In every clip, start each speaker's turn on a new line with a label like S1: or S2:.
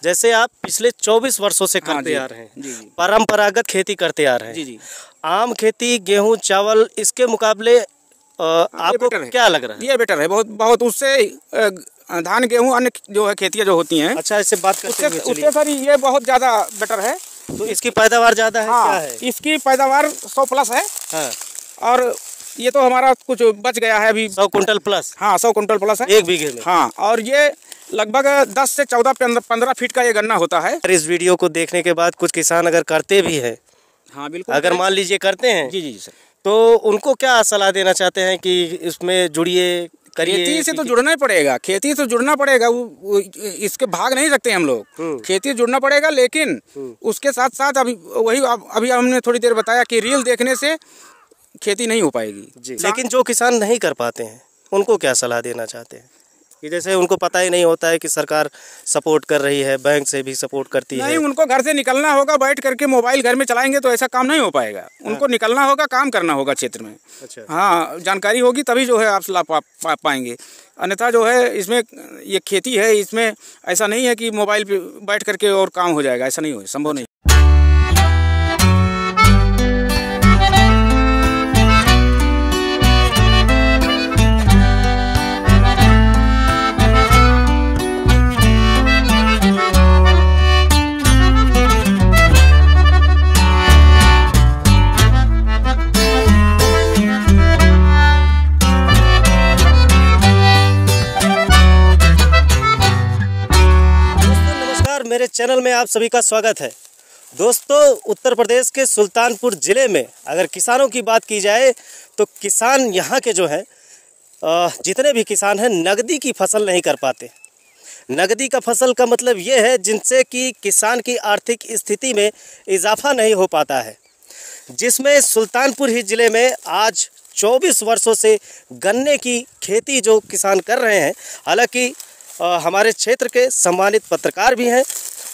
S1: जैसे आप पिछले 24 वर्षों से करते आ रहे हैं,
S2: जी।
S1: परंपरागत खेती करते आ रहे हैं।
S2: जी।
S1: आम खेती, गेहूं, चावल, इसके मुकाबले आपको क्या लग रहा है?
S2: ये बेटर है बहुत उससे धान गेहूं अन्य जो है खेतियाँ जो होती हैं।
S1: अच्छा, इससे बात करते हैं।
S2: उससे सर ये बहुत ज़्यादा बेटर है।
S1: तो इसकी पैदावार ज़्यादा है?
S2: हाँ,
S1: क्या है
S2: इसकी पैदावार 100 प्लस है।
S1: हाँ।
S2: और ये तो हमारा कुछ बच गया है अभी
S1: 100 कुंटल प्लस।
S2: हाँ, 100 कुंटल प्लस है
S1: 1 बीघे में।
S2: हाँ, और ये लगभग 10 से 14-15 फीट का ये गन्ना होता है।
S1: इस वीडियो को देखने के बाद कुछ किसान अगर करते भी हैं,
S2: हाँ बिल्कुल,
S1: अगर मान लीजिए करते हैं,
S2: जी सर,
S1: तो उनको क्या सलाह देना चाहते हैं कि इसमें जुड़िए, करिए?
S2: खेती से तो जुड़ना ही पड़ेगा, खेती से जुड़ना पड़ेगा। इसके भाग नहीं सकते हम लोग। खेती से जुड़ना पड़ेगा, लेकिन उसके साथ साथ अभी हमने थोड़ी देर बताया कि रील देखने से खेती नहीं हो पाएगी
S1: जी। लेकिन जो किसान नहीं कर पाते हैं उनको क्या सलाह देना चाहते हैं? कि जैसे उनको पता ही नहीं होता है कि सरकार सपोर्ट कर रही है, बैंक से भी सपोर्ट करती है।
S2: नहीं, उनको घर से निकलना होगा। बैठ करके मोबाइल घर में चलाएंगे तो ऐसा काम नहीं हो पाएगा। उनको निकलना होगा, काम करना होगा क्षेत्र में।
S1: अच्छा।
S2: हाँ, जानकारी होगी तभी जो है आप लाभ पाएंगे। अन्यथा जो है इसमें ये खेती है, इसमें ऐसा नहीं है कि मोबाइल पे बैठ करके और काम हो जाएगा, ऐसा नहीं हो, संभव नहीं।
S1: मेरे चैनल में आप सभी का स्वागत है। दोस्तों, उत्तर प्रदेश के सुल्तानपुर ज़िले में अगर किसानों की बात की जाए तो किसान यहाँ के जो हैं, जितने भी किसान हैं, नगदी की फसल नहीं कर पाते। नगदी का फसल का मतलब ये है जिनसे कि किसान की आर्थिक स्थिति में इजाफा नहीं हो पाता है, जिसमें सुल्तानपुर ही ज़िले में आज 24 वर्षों से गन्ने की खेती जो किसान कर रहे हैं। हालांकि हमारे क्षेत्र के सम्मानित पत्रकार भी हैं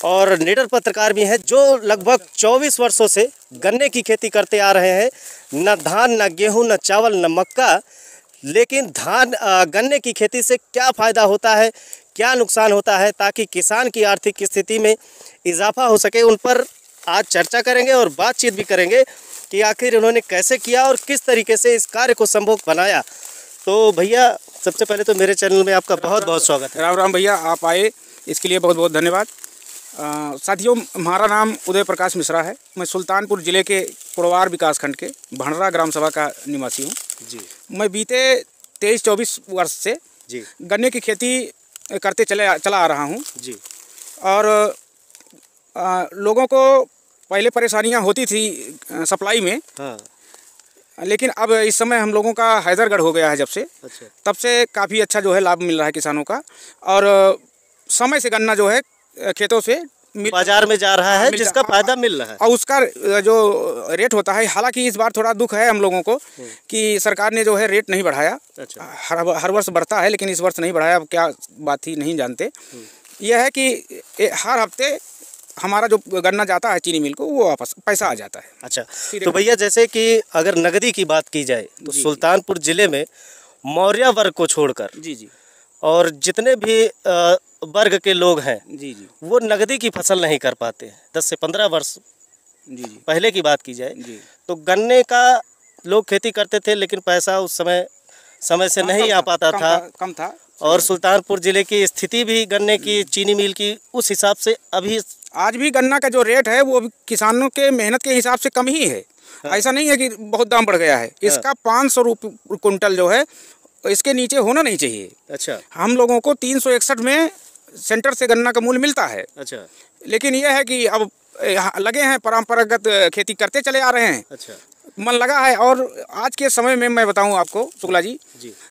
S1: और निडर पत्रकार भी हैं जो लगभग 24 वर्षों से गन्ने की खेती करते आ रहे हैं। न धान, न गेहूं, न चावल, न मक्का। लेकिन गन्ने की खेती से क्या फ़ायदा होता है, क्या नुकसान होता है, ताकि किसान की आर्थिक स्थिति में इजाफा हो सके, उन पर आज चर्चा करेंगे और बातचीत भी करेंगे कि आखिर उन्होंने कैसे किया और किस तरीके से इस कार्य को संभव बनाया। तो भैया, सबसे पहले तो मेरे चैनल में आपका बहुत बहुत स्वागत है।
S2: राम राम भैया, आप आए इसके लिए बहुत बहुत धन्यवाद। साथियों, हमारा नाम उदय प्रकाश मिश्रा है। मैं सुल्तानपुर ज़िले के कुड़वार विकासखंड के भंडरा ग्राम सभा का निवासी हूँ जी। मैं बीते 23-24 वर्ष से जी गन्ने की खेती करते चला आ रहा हूँ जी। और लोगों को पहले परेशानियाँ होती थी सप्लाई में। हाँ। लेकिन अब इस समय हम लोगों का हैदरगढ़ हो गया है जब से। अच्छा। तब से काफ़ी अच्छा जो है लाभ मिल रहा है किसानों का, और समय से गन्ना जो है खेतों से
S1: बाजार में जा रहा है, जिसका फायदा मिल रहा है।
S2: और उसका जो रेट होता है, हालांकि इस बार थोड़ा दुख है हम लोगों को कि सरकार ने जो है रेट नहीं बढ़ाया। अच्छा। हर वर्ष बढ़ता है, लेकिन इस वर्ष नहीं बढ़ाया। अब क्या बात थी नहीं जानते। यह है कि हर हफ्ते हमारा जो गन्ना जाता है चीनी मिल को, वो वापस पैसा आ जाता है।
S1: अच्छा, तो भैया, जैसे कि अगर नगदी की बात की जाए तो सुल्तानपुर ज़िले में मौर्य वर्ग को छोड़कर जी और जितने भी वर्ग के लोग हैं जी, वो नगदी की फसल नहीं कर पाते। 10 से 15 वर्ष जी पहले की बात की जाए तो गन्ने का लोग खेती करते थे, लेकिन पैसा उस समय से नहीं आ पाता था,
S2: कम था। और
S1: सुल्तानपुर ज़िले की स्थिति भी गन्ने की, चीनी मिल की, उस हिसाब से अभी
S2: आज भी गन्ना का जो रेट है वो किसानों के मेहनत के हिसाब से कम ही है। हाँ। ऐसा नहीं है कि बहुत दाम बढ़ गया है। हाँ। इसका 500 रुपये कुंटल जो है, इसके नीचे होना नहीं चाहिए। अच्छा। हम लोगों को 361 में सेंटर से गन्ना का मूल्य मिलता है। अच्छा। लेकिन यह है कि अब लगे हैं, परंपरागत खेती करते चले आ रहे हैं। अच्छा। मन लगा है। और आज के समय में मैं बताऊं आपको शुक्ला जी,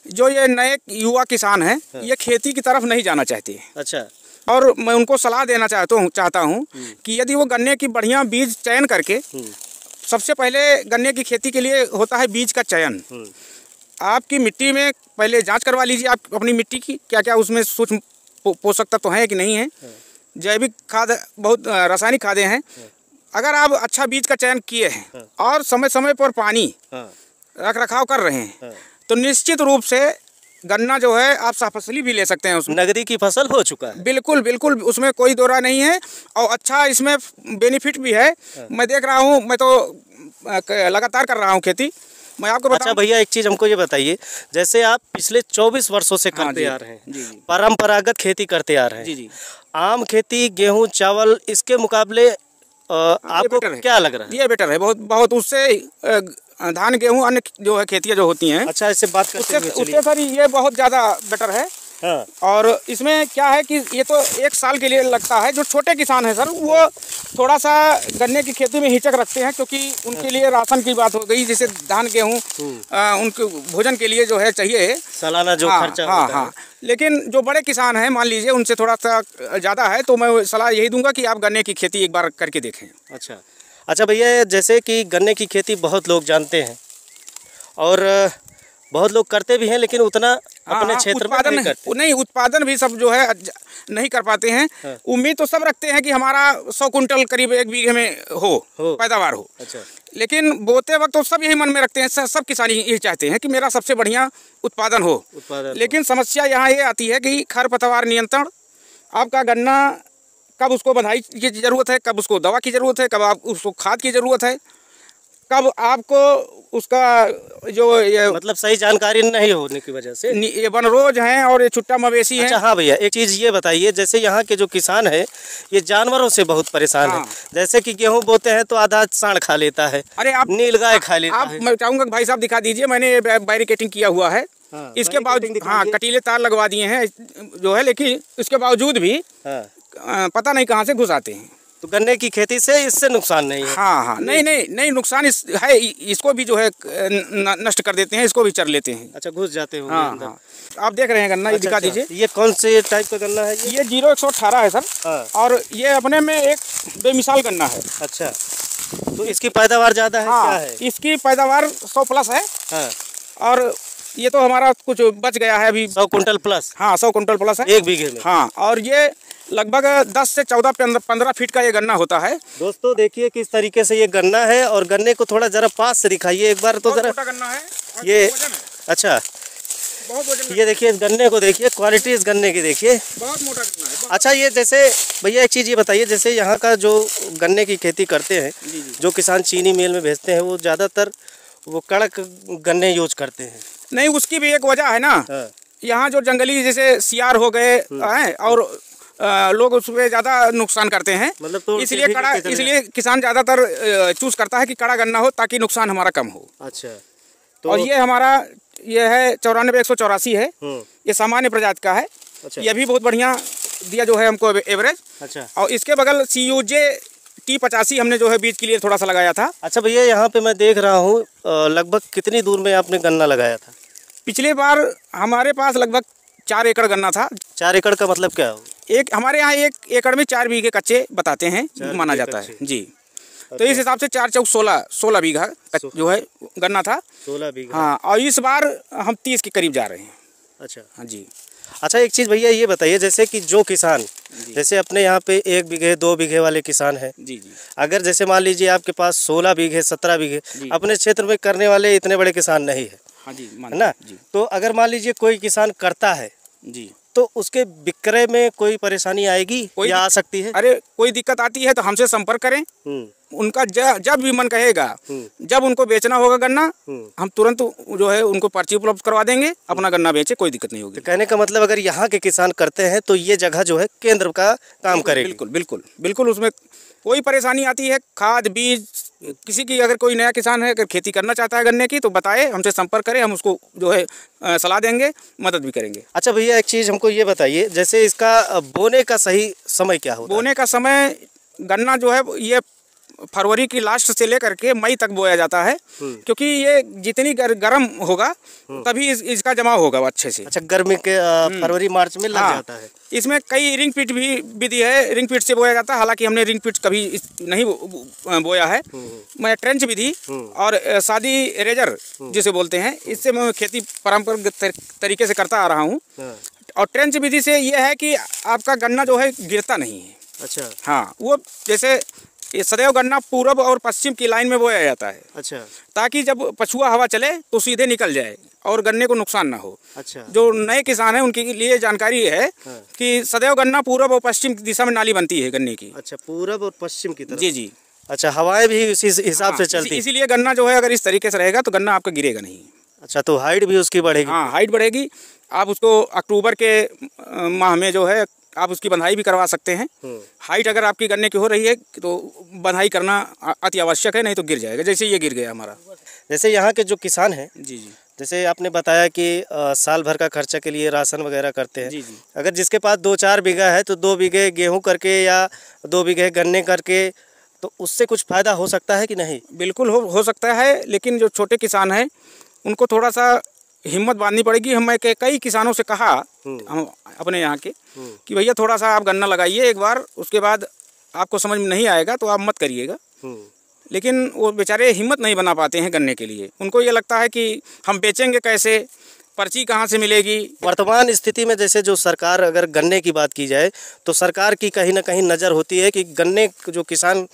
S2: जो ये नए युवा किसान हैं, ये खेती की तरफ नहीं जाना चाहते। अच्छा। और मैं उनको सलाह देना चाहता हूँ कि यदि वो गन्ने की बढ़िया बीज चयन करके, सबसे पहले गन्ने की खेती के लिए होता है बीज का चयन। आपकी मिट्टी में पहले जांच करवा लीजिए, आप अपनी मिट्टी की क्या क्या उसमें सूक्ष्म पोषक तत्व हैं कि नहीं है। जैविक खाद, बहुत रासायनिक खादें हैं। अगर आप अच्छा बीज का चयन किए हैं और समय समय पर पानी रख रखाव कर रहे हैं, तो निश्चित रूप से गन्ना जो है आप साफसली भी ले सकते हैं, उसमें
S1: नगदी की फसल हो चुका है।
S2: बिल्कुल बिल्कुल, उसमें कोई दो राय नहीं है। और अच्छा इसमें बेनिफिट भी है। मैं देख रहा हूँ, मैं तो लगातार कर रहा हूँ खेती। मैं आपको
S1: अच्छा भैया, एक चीज़ हमको ये बताइए, जैसे आप पिछले 24 वर्षों से करते आ रहे हैं,
S2: जी,
S1: परंपरागत खेती करते आ रहे हैं,
S2: जी,
S1: आम खेती, गेहूं, चावल, इसके मुकाबले आपको क्या लग रहा है?
S2: ये बेटर है, बहुत बहुत। उससे धान गेहूं अन्य जो है खेतियाँ जो होती हैं,
S1: अच्छा, इससे बात करते हैं,
S2: उससे सर ये बहुत ज़्यादा बेटर है।
S1: हाँ।
S2: और इसमें क्या है कि ये तो 1 साल के लिए लगता है। जो छोटे किसान हैं सर, वो थोड़ा सा गन्ने की खेती में हिचक रखते हैं, क्योंकि उनके लिए राशन की बात हो गई, जैसे धान गेहूँ उनके भोजन के लिए जो है चाहिए
S1: सालाना जो खर्चा होता है।
S2: लेकिन जो बड़े किसान हैं, मान लीजिए उनसे थोड़ा सा ज़्यादा है, तो मैं सलाह यही दूंगा कि आप गन्ने की खेती एक बार करके देखें।
S1: अच्छा भैया, जैसे कि गन्ने की खेती बहुत लोग जानते हैं और बहुत लोग करते भी हैं, लेकिन उतना अपने क्षेत्र में नहीं करते।
S2: नहीं, उत्पादन भी सब जो है नहीं कर पाते हैं। उम्मीद तो सब रखते हैं कि हमारा 100 कुंटल करीब 1 बीघे में हो पैदावार हो।
S1: अच्छा।
S2: लेकिन बोते वक्त तो सब यही मन में रखते हैं, सब किसान यही चाहते हैं कि मेरा सबसे बढ़िया उत्पादन हो। लेकिन समस्या यहाँ ये आती है कि खरपतवार नियंत्रण। आपका गन्ना कब उसको बंधाई की ज़रूरत है, कब उसको दवा की ज़रूरत है, कब आप उसको खाद की ज़रूरत है, कब आपको उसका जो ये
S1: मतलब सही जानकारी नहीं होने की वजह से
S2: ये वनरोज हैं और ये छुट्टा मवेशी हैं।
S1: अच्छा हाँ भैया, एक चीज़ ये बताइए, जैसे यहाँ के जो किसान है ये जानवरों से बहुत परेशान है। जैसे कि गेहूं बोते हैं तो आधा सांड खा लेता है,
S2: अरे आप
S1: नीलगाय खा लेता है।
S2: मैं चाहूँगा भाई साहब दिखा दीजिए, मैंने बैरिकेटिंग किया हुआ है। इसके बावजूद कटीले तार लगवा दिए हैं जो है, लेकिन इसके बावजूद भी पता नहीं कहाँ से घुस आते हैं।
S1: तो गन्ने की खेती से इससे नुकसान नहीं है?
S2: हाँ, नहीं नुकसान है। इसको भी जो है नष्ट कर देते हैं, इसको भी चर लेते हैं।
S1: अच्छा, घुस जाते होंगे।
S2: हाँ। आप देख रहे हैं गन्ना, ये दिखा दीजिए।
S1: ये कौन से टाइप का गन्ना है?
S2: ये 0118 है सर। और ये अपने में एक बेमिसाल गन्ना है।
S1: अच्छा, तो इसकी पैदावार ज़्यादा है? क्या है
S2: इसकी पैदावार 100+ है। और ये तो हमारा कुछ बच गया है अभी,
S1: 100 कुंटल प्लस।
S2: हाँ, 100 कुंटल प्लस है
S1: 1 बीघे में।
S2: हाँ, और ये लगभग 10 से 14-15 फीट का ये गन्ना होता है।
S1: दोस्तों देखिए किस तरीके से ये गन्ना है, और गन्ने को थोड़ा जरा पास से दिखाइए एक बार तो जरा।
S2: छोटा गन्ना है
S1: ये। अच्छा,
S2: बहुत वजन।
S1: ये देखिए इस गन्ने को देखिए, क्वालिटी इस गन्ने की देखिए,
S2: बहुत मोटा गन्ना है।
S1: अच्छा, ये जैसे भैया एक चीज़ ये बताइए, जैसे यहाँ का जो गन्ने की खेती करते हैं, जो किसान चीनी मिल में भेजते हैं, वो ज़्यादातर वो कड़क गन्ने यूज करते हैं।
S2: नहीं, उसकी भी एक वजह है ना। यहाँ जो जंगली जैसे सियार हो गए हैं, और लोग उसमें ज़्यादा नुकसान करते हैं। मतलब तो इसलिए किसान ज़्यादातर चूज़ करता है कि कड़ा गन्ना हो, ताकि नुकसान हमारा कम हो।
S1: अच्छा,
S2: तो और ये हमारा ये है 94-184 है। ये सामान्य प्रजाति का है। अच्छा। ये भी बहुत बढ़िया दिया जो है हमको एवरेज। अच्छा। और इसके बगल CUJ T85 हमने जो है बीज के लिए थोड़ा सा लगाया था।
S1: अच्छा भैया, यहाँ पे मैं देख रहा हूँ लगभग कितनी दूर में आपने गन्ना लगाया था?
S2: पिछले बार हमारे पास लगभग 4 एकड़ गन्ना था।
S1: 4 एकड़ का मतलब क्या हो?
S2: हमारे यहाँ 1 एकड़ में 4 बीघे कच्चे बताते हैं, माना जाता है जी। तो इस हिसाब से 4 चौक 16 बीघा जो है गन्ना था। 16 बीघा। हाँ, और इस बार हम 30 के करीब जा रहे हैं।
S1: अच्छा।
S2: हाँ जी।
S1: अच्छा, एक चीज़ भैया ये बताइए, जैसे कि जो किसान जैसे अपने यहाँ पे 1 बीघे 2 बीघे वाले किसान हैं, जी, अगर जैसे मान लीजिए आपके पास 16 बीघे 17 बीघे, अपने क्षेत्र में करने वाले इतने बड़े किसान नहीं है।
S2: हाँ जी,
S1: है ना जी। तो अगर मान लीजिए कोई किसान करता है
S2: जी,
S1: तो उसके विक्रय में कोई परेशानी आएगी या आ सकती है?
S2: अरे कोई दिक्कत आती है तो हमसे संपर्क करें। उनका जब भी मन कहेगा, जब उनको बेचना होगा गन्ना, हम तुरंत जो है उनको पर्ची उपलब्ध करवा देंगे, अपना गन्ना बेचे, कोई दिक्कत नहीं होगी।
S1: तो कहने का मतलब अगर यहाँ के किसान करते हैं तो ये जगह जो है केंद्र का काम करेगी।
S2: बिल्कुल बिल्कुल बिल्कुल, उसमें कोई परेशानी आती है, खाद बीज किसी की, अगर कोई नया किसान है, अगर खेती करना चाहता है गन्ने की, तो बताए, हमसे संपर्क करें, हम उसको जो है सलाह देंगे, मदद भी करेंगे।
S1: अच्छा भैया, एक चीज़ हमको ये बताइए, जैसे इसका बोने का सही समय क्या होता है?
S2: बोने का समय गन्ना जो है ये फरवरी की लास्ट से लेकर के मई तक बोया जाता है, क्योंकि ये जितनी गर्म होगा तभी इसका जमाव होगा अच्छे से।
S1: अच्छा, गर्मी के फरवरी मार्च में लग जाता है।
S2: इसमें कई रिंग पिट भी विधि है, रिंग पिट से बोया जाता है। हालांकि हमने रिंग पिट कभी नहीं बोया है। मैं ट्रेंच विधि और शादी रेजर जिसे बोलते हैं, इससे मैं खेती पारंपरिक तरीके से करता आ रहा हूँ। और ट्रेंच विधि से ये है कि आपका गन्ना जो है गिरता नहीं है।
S1: अच्छा।
S2: हाँ, वो जैसे ये सदैव गन्ना पूरब और पश्चिम की लाइन में बोया जाता है।
S1: अच्छा।
S2: ताकि जब पछुआ हवा चले तो सीधे निकल जाए और गन्ने को नुकसान ना हो।
S1: अच्छा।
S2: जो नए किसान हैं उनके लिए जानकारी है कि सदैव गन्ना पूरब और पश्चिम दिशा में नाली बनती है गन्ने की।
S1: अच्छा, पूरब और पश्चिम की तरफ।
S2: जी जी।
S1: अच्छा, हवाएं भी इसी हिसाब से चलती है।
S2: इसीलिए गन्ना जो है अगर इस तरीके से रहेगा तो गन्ना आपका गिरेगा नहीं।
S1: अच्छा, तो हाइट भी उसकी बढ़ेगी।
S2: हाँ, हाइट बढ़ेगी। आप उसको अक्टूबर के माह में जो है आप उसकी बंधाई भी करवा सकते हैं। हाइट अगर आपकी गन्ने की हो रही है तो बंधाई करना अति आवश्यक है, नहीं तो गिर जाएगा, जैसे ये गिर गया हमारा।
S1: जैसे यहाँ के जो किसान हैं,
S2: जी जी,
S1: जैसे आपने बताया कि साल भर का खर्चा के लिए राशन वगैरह करते हैं।
S2: जी जी।
S1: अगर जिसके पास 2-4 बीघा है तो 2 बीघे गेहूँ करके या 2 बीघे गन्ने करके, तो उससे कुछ फ़ायदा हो सकता है कि नहीं?
S2: बिल्कुल हो सकता है, लेकिन जो छोटे किसान हैं उनको थोड़ा सा हिम्मत बांधनी पड़ेगी। मैं कई किसानों से कहा हम अपने यहाँ के कि भैया थोड़ा सा आप गन्ना लगाइए एक बार, उसके बाद आपको समझ में नहीं आएगा तो आप मत करिएगा। लेकिन वो बेचारे हिम्मत नहीं बना पाते हैं गन्ने के लिए। उनको ये लगता है कि हम बेचेंगे कैसे, पर्ची कहाँ से मिलेगी।
S1: वर्तमान स्थिति में जैसे जो सरकार, अगर गन्ने की बात की जाए तो सरकार की कहीं ना कहीं नज़र होती है कि गन्ने जो किसान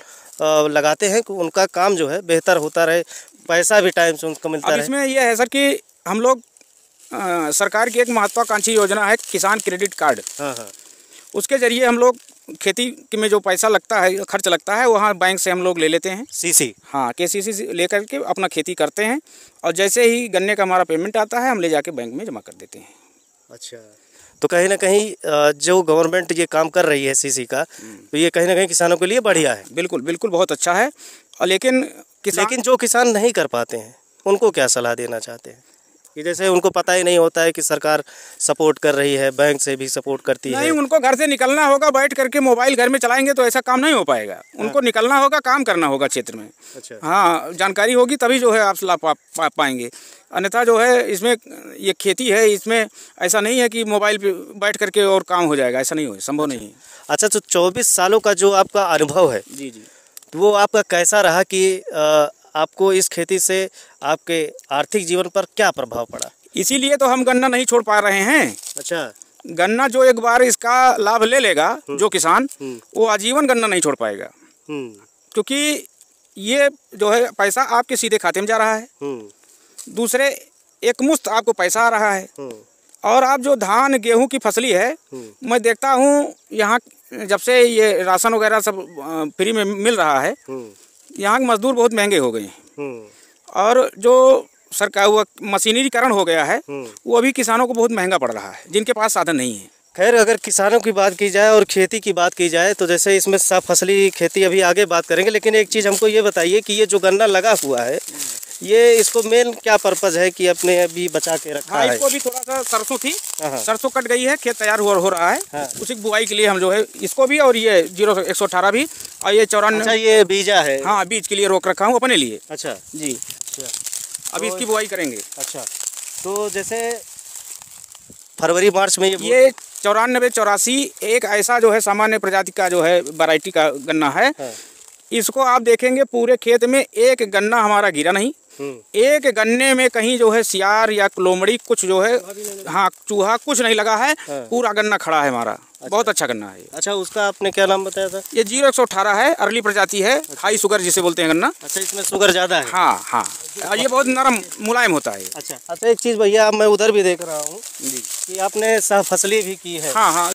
S1: लगाते हैं उनका काम जो है बेहतर होता रहे, पैसा भी टाइम से उनको मिलता रहे।
S2: इसमें यह है सर कि हम लोग सरकार की एक महत्वाकांक्षी योजना है किसान क्रेडिट कार्ड।
S1: हाँ हाँ।
S2: उसके जरिए हम लोग खेती में जो पैसा लगता है, खर्च लगता है, वहाँ बैंक से हम लोग ले लेते हैं।
S1: सीसी।
S2: हाँ, KCC लेकर के अपना खेती करते हैं और जैसे ही गन्ने का हमारा पेमेंट आता है हम ले जाके बैंक में जमा कर देते हैं।
S1: अच्छा, तो कहीं ना कहीं जो गवर्नमेंट ये काम कर रही है सीसी का, तो ये कहीं ना कहीं किसानों के लिए बढ़िया है।
S2: बिल्कुल बिल्कुल, बहुत अच्छा है। और लेकिन
S1: जो किसान नहीं कर पाते हैं उनको क्या सलाह देना चाहते हैं? कि जैसे उनको पता ही नहीं होता है कि सरकार सपोर्ट कर रही है, बैंक से भी सपोर्ट करती है।
S2: नहीं, उनको घर से निकलना होगा। बैठ करके मोबाइल घर में चलाएंगे तो ऐसा काम नहीं हो पाएगा। उनको निकलना होगा, काम करना होगा क्षेत्र में।
S1: अच्छा।
S2: हाँ, जानकारी होगी तभी जो है आप लाभ पाएंगे। अन्यथा जो है इसमें ये खेती है, इसमें ऐसा नहीं है कि मोबाइल पे बैठ करके और काम हो जाएगा, ऐसा नहीं हो, संभव नहीं है।
S1: अच्छा, तो 24 सालों का जो आपका अनुभव है,
S2: जी जी,
S1: तो वो आपका कैसा रहा कि आपको इस खेती से आपके आर्थिक जीवन पर क्या प्रभाव पड़ा? इसीलिए
S2: तो हम गन्ना नहीं छोड़ पा रहे हैं।
S1: अच्छा।
S2: गन्ना जो एक बार इसका लाभ ले लेगा जो किसान, वो आजीवन गन्ना नहीं छोड़ पाएगा। क्योंकि ये जो है पैसा आपके सीधे खाते में जा रहा है, दूसरे एक मुश्त आपको पैसा आ रहा है। और आप जो धान गेहूं की फसली है, मैं देखता हूँ यहाँ जब से ये राशन वगैरह सब फ्री में मिल रहा है, यहाँ के मजदूर बहुत महंगे हो गए हैं। और जो सरकार वो मशीनीकरण हो गया है, वो अभी किसानों को बहुत महंगा पड़ रहा है, जिनके पास साधन नहीं है।
S1: खैर, अगर किसानों की बात की जाए और खेती की बात की जाए तो जैसे इसमें सब फसली खेती अभी आगे बात करेंगे, लेकिन एक चीज़ हमको ये बताइए कि ये जो गन्ना लगा हुआ है, ये इसको मेन क्या पर्पज़ है कि अपने अभी बचा के रखा है?
S2: इसको भी थोड़ा सा सरसों थी, सरसों कट गई है, खेत तैयार हो रहा है, उसी की बुआई के लिए हम जो है इसको भी, और ये 0118 भी, और ये 94।
S1: अच्छा, ये बीजा है?
S2: हाँ, बीज के लिए रोक रखा हूँ अपने लिए।
S1: अच्छा
S2: जी। अच्छा, अभी इसकी बुआई करेंगे।
S1: अच्छा, तो जैसे फरवरी मार्च में
S2: ये 94-84 एक ऐसा जो है सामान्य प्रजाति का जो है वैरायटी का गन्ना है। इसको आप देखेंगे पूरे खेत में एक गन्ना हमारा गिरा नहीं। एक गन्ने में कहीं जो है सियार या लोमड़ी कुछ जो है, हाँ, चूहा कुछ नहीं लगा है। पूरा गन्ना खड़ा है हमारा। अच्छा। बहुत अच्छा गन्ना है।
S1: अच्छा, उसका आपने क्या नाम बताया था?
S2: ये 0118 है, अर्ली प्रजाति है। अच्छा। हाई शुगर जिसे बोलते हैं गन्ना।
S1: अच्छा, इसमें शुगर ज़्यादा है?
S2: हाँ हाँ। अच्छा। ये बहुत नरम मुलायम होता है।
S1: अच्छा अच्छा, एक चीज़ भैया, मैं उधर भी देख रहा हूँ कि आपने फसली भी की है।
S2: हाँ हाँ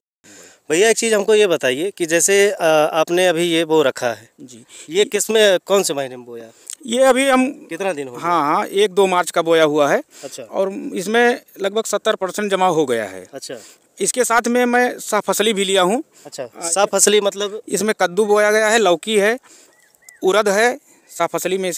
S1: भैया, एक चीज़ हमको ये बताइए कि जैसे आपने अभी ये बो रखा है जी, ये किस में, कौन से महीने में बोया?
S2: ये अभी हम कितना
S1: दिन हो गया?
S2: हाँ, 1-2 मार्च का बोया हुआ है।
S1: अच्छा।
S2: और इसमें लगभग 70% जमा हो गया है।
S1: अच्छा।
S2: इसके साथ में मैं सा फसली भी लिया हूँ।
S1: अच्छा, सा फसली मतलब?
S2: इसमें कद्दू बोया गया है, लौकी है, उड़द है। सा फसली में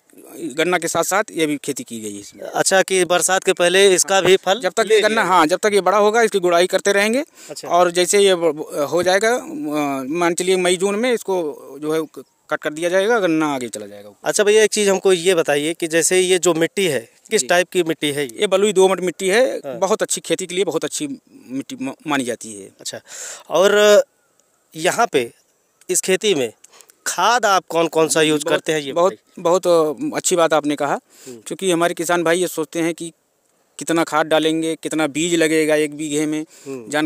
S2: गन्ना के साथ साथ ये भी खेती की गई है इसमें।
S1: अच्छा, कि बरसात के पहले इसका भी फल
S2: जब तक ये गन्ना, हाँ, जब तक ये बड़ा होगा इसकी गुड़ाई करते रहेंगे। अच्छा। और जैसे ये हो जाएगा, मान चलिए मई जून में इसको जो है कट कर दिया जाएगा, गन्ना आगे चला जाएगा।
S1: अच्छा भैया, एक चीज़ हमको ये बताइए कि जैसे ये जो मिट्टी है, किस टाइप की मिट्टी है?
S2: ये बलुई दोमट मिट्टी है। बहुत अच्छी खेती के लिए बहुत अच्छी मिट्टी मानी जाती है।
S1: अच्छा, और यहाँ पे इस खेती में खाद आप कौन कौन सा यूज करते हैं? ये
S2: बहुत अच्छी बात आपने कहा, क्योंकि हमारे किसान भाई ये सोचते हैं कि कितना खाद डालेंगे, कितना बीज लगेगा 1 बीघे में।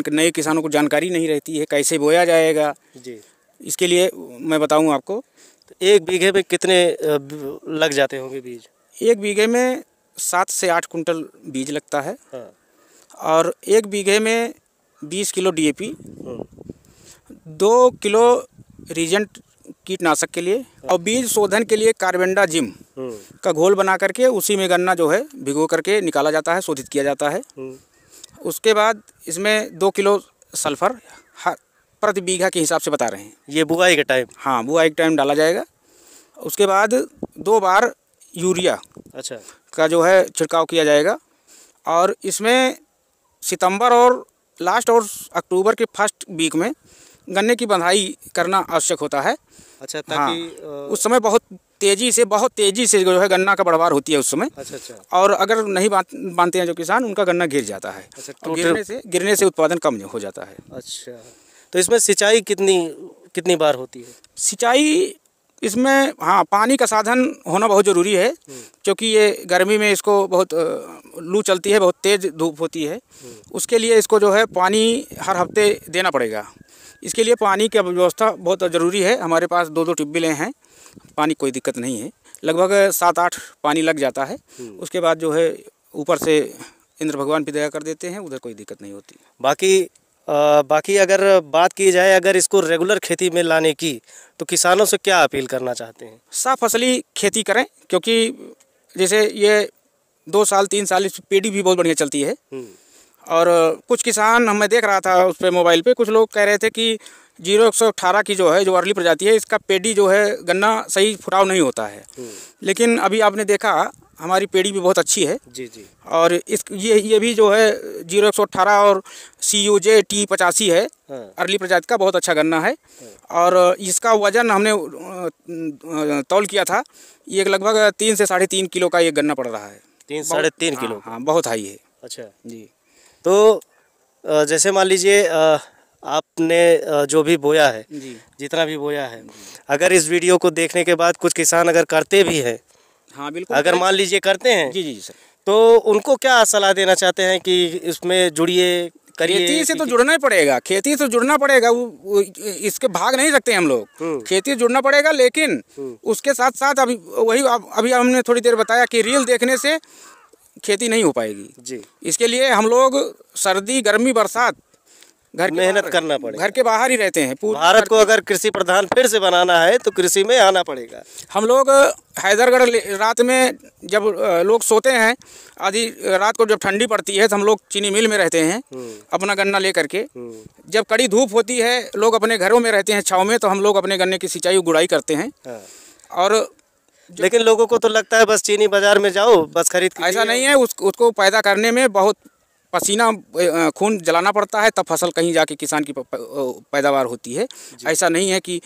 S2: नए किसानों को जानकारी नहीं रहती है कैसे बोया जाएगा जी। इसके लिए मैं बताऊं आपको
S1: तो 1 बीघे में कितने लग जाते होंगे बीज?
S2: 1 बीघे में 7 से 8 कुंटल बीज लगता है।
S1: हाँ।
S2: और 1 बीघे में 20 किलो DAP, 2 किलो रीजेंट कीटनाशक के लिए, और बीज शोधन के लिए कार्बेंडाजिम का घोल बना करके उसी में गन्ना जो है भिगो करके निकाला जाता है, शोधित किया जाता है। उसके बाद इसमें 2 किलो सल्फर प्रति बीघा के हिसाब से बता रहे हैं।
S1: ये बुआई के टाइम?
S2: हाँ, बुआई के टाइम डाला जाएगा। उसके बाद 2 बार यूरिया
S1: अच्छा
S2: का जो है छिड़काव किया जाएगा। और इसमें सितंबर और लास्ट और अक्टूबर के फर्स्ट वीक में गन्ने की बंधाई करना आवश्यक होता है।
S1: अच्छा, ताकि
S2: उस समय बहुत तेज़ी से जो है गन्ना का बढ़वार होती है उस समय।
S1: अच्छा।
S2: और अगर नहीं बांधते हैं जो किसान, उनका गन्ना गिर जाता है।
S1: अच्छा,
S2: गिरने से उत्पादन कम हो जाता है।
S1: अच्छा, तो इसमें सिंचाई कितनी बार होती है?
S2: सिंचाई इसमें, हाँ, पानी का साधन होना बहुत ज़रूरी है, क्योंकि ये गर्मी में इसको बहुत लू चलती है, बहुत तेज़ धूप होती है। उसके लिए इसको जो है पानी हर हफ्ते देना पड़ेगा। इसके लिए पानी की व्यवस्था बहुत ज़रूरी है। हमारे पास 2 ट्यूबवेलें हैं, पानी कोई दिक्कत नहीं है। लगभग 7-8 पानी लग जाता है। उसके बाद जो है ऊपर से इंद्र भगवान भी दया कर देते हैं, उधर कोई दिक्कत नहीं होती।
S1: बाकी अगर बात की जाए, अगर इसको रेगुलर खेती में लाने की, तो किसानों से क्या अपील करना चाहते हैं?
S2: साफ फसली खेती करें, क्योंकि जैसे ये 2 साल 3 साल इस पेड़ी भी बहुत बढ़िया चलती है। और कुछ किसान मैं देख रहा था उस पर मोबाइल पे, कुछ लोग कह रहे थे कि 0118 की जो है, जो अर्ली प्रजाति है, इसका पेड़ी जो है गन्ना सही फुटाव नहीं होता है। लेकिन अभी आपने देखा हमारी पेड़ी भी बहुत अच्छी है।
S1: जी।
S2: और ये भी जो है 0118 और CUJ T85 है।
S1: हाँ।
S2: अर्ली प्रजाति का बहुत अच्छा गन्ना है। और इसका वजन हमने तौल किया था, ये लगभग 3 से 3.5 किलो का ये गन्ना पड़ रहा है।
S1: 3-3.5 किलो?
S2: हाँ, बहुत हाई है।
S1: अच्छा
S2: जी।
S1: तो जैसे मान लीजिए आपने जो भी बोया है
S2: जी,
S1: जितना भी बोया है, अगर इस वीडियो को देखने के बाद कुछ किसान अगर करते भी हैं,
S2: हाँ बिल्कुल,
S1: अगर मान लीजिए करते हैं,
S2: जी सर,
S1: तो उनको क्या सलाह देना चाहते हैं कि इसमें जुड़िए, करिए?
S2: खेती से तो जुड़ना ही पड़ेगा, खेती से जुड़ना पड़ेगा। इसके भाग नहीं सकते हम लोग। खेती से जुड़ना पड़ेगा, लेकिन उसके साथ साथ अभी हमने थोड़ी देर बताया कि रील देखने से खेती नहीं हो पाएगी जी। इसके लिए हम लोग सर्दी गर्मी बरसात घर
S1: मेहनत करना पड़ेगा,
S2: घर के बाहर ही रहते हैं।
S1: भारत को अगर कृषि प्रधान फिर से बनाना है तो कृषि में आना पड़ेगा।
S2: हम लोग हैदरगढ़ रात में जब लोग सोते हैं, आधी रात को जब ठंडी पड़ती है, तो हम लोग चीनी मिल में रहते हैं अपना गन्ना ले करके। जब कड़ी धूप होती है, लोग अपने घरों में रहते हैं छाँव में, तो हम लोग अपने गन्ने की सिंचाई गुड़ाई करते हैं। और
S1: लेकिन लोगों को तो लगता है बस चीनी बाजार में जाओ बस खरीद के।
S2: ऐसा नहीं है, उसको पैदा करने में बहुत पसीना खून जलाना पड़ता है, तब फसल कहीं जाके किसान की पैदावार होती है। ऐसा नहीं है कि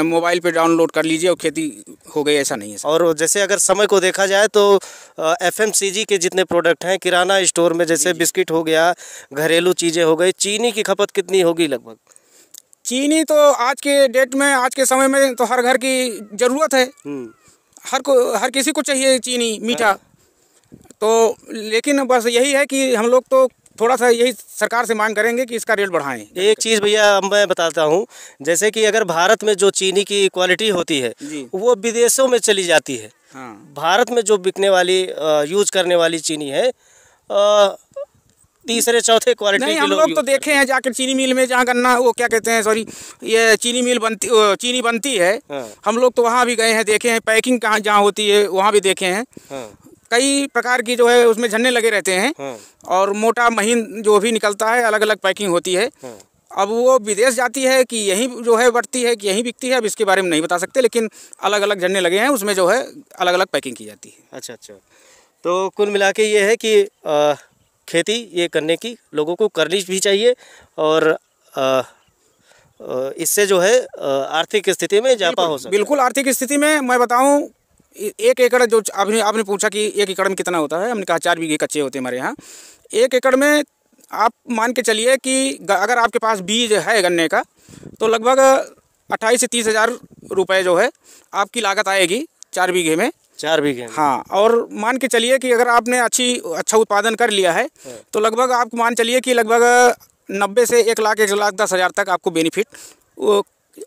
S2: मोबाइल पे डाउनलोड कर लीजिए और खेती हो गई, ऐसा नहीं है। और
S1: जैसे अगर समय को देखा जाए तो FMCG के जितने प्रोडक्ट हैं किराना स्टोर में, जैसे बिस्किट हो गया, घरेलू चीज़ें हो गई, चीनी की खपत कितनी होगी लगभग?
S2: चीनी तो आज के डेट में, आज के समय में तो हर घर की ज़रूरत है। हर किसी को चाहिए चीनी, मीठा। तो लेकिन बस यही है कि हम लोग तो थोड़ा सा यही सरकार से मांग करेंगे कि इसका रेट बढ़ाएं।
S1: एक चीज़ भैया मैं बताता हूँ, जैसे कि अगर भारत में जो चीनी की क्वालिटी होती है वो विदेशों में चली जाती है। हाँ। भारत में जो बिकने वाली यूज करने वाली चीनी है तीसरे चौथे क्वालिटी
S2: नहीं, हम लोग तो देखे हैं जाकर चीनी मिल में, जहाँ गन्ना वो क्या कहते हैं, सॉरी, ये चीनी बनती है। हाँ। हम लोग तो वहाँ भी गए हैं, देखे हैं पैकिंग कहाँ जहाँ होती है वहाँ भी देखे हैं। हाँ। कई प्रकार की जो है उसमें झन्ने लगे रहते हैं। हाँ। और मोटा महीन जो भी निकलता है, अलग अलग पैकिंग होती है। हाँ। अब वो विदेश जाती है कि यहीं जो है बढ़ती है कि यहीं बिकती है, अब इसके बारे में नहीं बता सकते, लेकिन अलग अलग झन्ने लगे हैं, उसमें जो है अलग अलग पैकिंग की जाती है।
S1: अच्छा, तो कुल मिला के ये है कि खेती ये करने की लोगों को करनी भी चाहिए, और इससे जो है आर्थिक स्थिति में इजाफा हो सकता है।
S2: बिल्कुल, आर्थिक स्थिति में मैं बताऊं, 1 एकड़ जो आपने पूछा कि 1 एकड़ में कितना होता है, हमने कहा 4 बीघे कच्चे होते हैं हमारे यहाँ। 1 एकड़ में आप मान के चलिए कि अगर आपके पास बीज है गन्ने का, तो लगभग 28 से 30 हज़ार रुपये जो है आपकी लागत आएगी 4 बीघे में।
S1: 4 बीघे?
S2: हाँ। और मान के चलिए कि अगर आपने अच्छा उत्पादन कर लिया है, तो लगभग आप मान चलिए कि लगभग 90 से 1 लाख 10 हज़ार तक आपको बेनिफिट, वो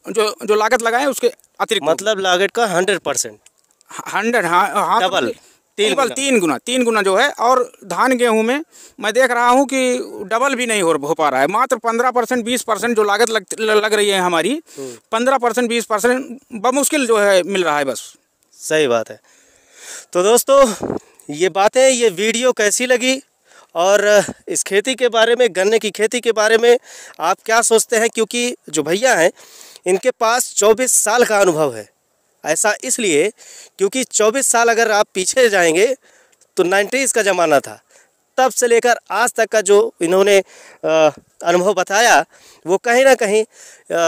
S2: जो लागत लगाएं उसके अतिरिक्त,
S1: मतलब लागत का 100%।
S2: 100, हाँ
S1: डबल,
S2: 3 गुना जो है। और धान गेहूं में मैं देख रहा हूं कि डबल भी नहीं हो पा रहा है। मात्र 15% 20% जो लागत लग रही है हमारी, 15% 20% बमुश्किल जो है मिल रहा है बस।
S1: सही बात है। तो दोस्तों, ये बातें, ये वीडियो कैसी लगी और इस खेती के बारे में, गन्ने की खेती के बारे में आप क्या सोचते हैं? क्योंकि जो भैया हैं इनके पास 24 साल का अनुभव है। ऐसा इसलिए क्योंकि 24 साल अगर आप पीछे जाएंगे तो 90s का ज़माना था, तब से लेकर आज तक का जो इन्होंने अनुभव बताया वो कहीं ना कहीं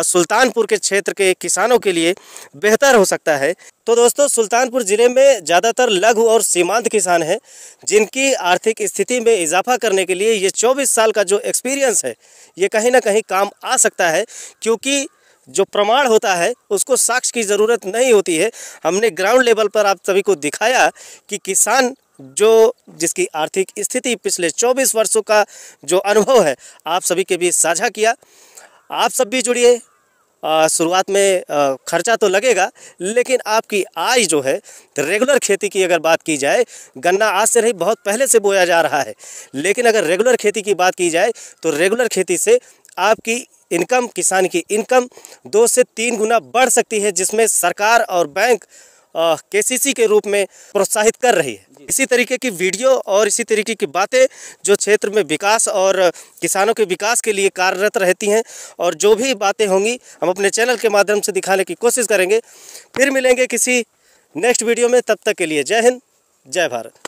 S1: सुल्तानपुर के क्षेत्र के किसानों के लिए बेहतर हो सकता है। तो दोस्तों, सुल्तानपुर ज़िले में ज़्यादातर लघु और सीमांत किसान हैं जिनकी आर्थिक स्थिति में इजाफा करने के लिए ये 24 साल का जो एक्सपीरियंस है ये कहीं ना कहीं काम आ सकता है। क्योंकि जो प्रमाण होता है उसको साक्ष्य की ज़रूरत नहीं होती है। हमने ग्राउंड लेवल पर आप सभी को दिखाया कि किसान जिसकी आर्थिक स्थिति पिछले 24 वर्षों का जो अनुभव है आप सभी के बीच साझा किया। आप सब भी जुड़िए। शुरुआत में खर्चा तो लगेगा, लेकिन आपकी आय जो है रेगुलर खेती की अगर बात की जाए, गन्ना आज से नहीं बहुत पहले से बोया जा रहा है, लेकिन अगर रेगुलर खेती की बात की जाए तो रेगुलर खेती से आपकी इनकम, किसान की इनकम 2 से 3 गुना बढ़ सकती है, जिसमें सरकार और बैंक केसीसी के रूप में प्रोत्साहित कर रही है। इसी तरीके की वीडियो और इसी तरीके की बातें जो क्षेत्र में विकास और किसानों के विकास के लिए कार्यरत रहती हैं, और जो भी बातें होंगी हम अपने चैनल के माध्यम से दिखाने की कोशिश करेंगे। फिर मिलेंगे किसी नेक्स्ट वीडियो में, तब तक के लिए जय हिंद, जय भारत।